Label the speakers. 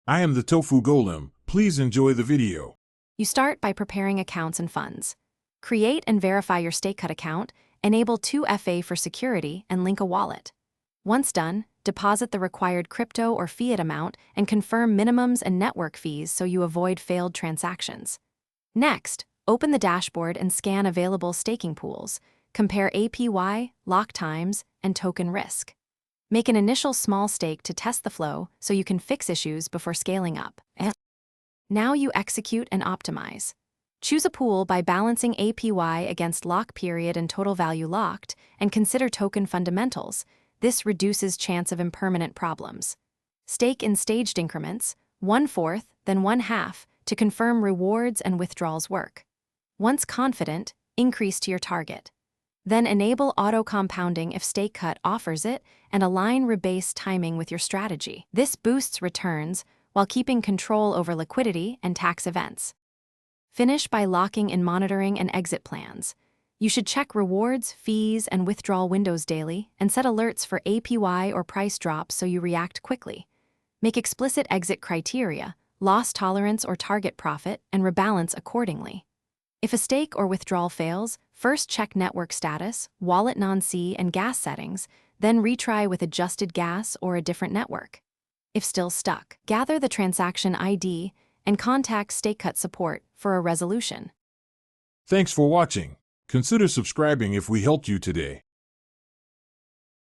Speaker 1: I am the Tofu Golem. Please enjoy the video.
Speaker 2: You start by preparing accounts and funds. Create and verify your Stakecut account, enable 2FA for security, and link a wallet. Once done, deposit the required crypto or fiat amount and confirm minimums and network fees so you avoid failed transactions. Next, open the dashboard and scan available staking pools. Compare APY, lock times, and token risk. Make an initial small stake to test the flow so you can fix issues before scaling up. Now you execute and optimize. Choose a pool by balancing APY against lock period and total value locked, and consider token fundamentals. This reduces chance of impermanent problems. Stake in staged increments, 1/4, then 1/2, to confirm rewards and withdrawals work. Once confident, increase to your target. Then enable auto-compounding if Stakecut offers it, and align rebase timing with your strategy. This boosts returns while keeping control over liquidity and tax events. Finish by locking in monitoring and exit plans. You should check rewards, fees, and withdrawal windows daily, and set alerts for APY or price drops so you react quickly. Make explicit exit criteria, loss tolerance or target profit, and rebalance accordingly. If a stake or withdrawal fails, first check network status, wallet non-C, and gas settings, then retry with adjusted gas or a different network. If still stuck, gather the transaction ID and contact Stakecut support for a resolution.
Speaker 1: Thanks for watching. Consider subscribing if we helped you today.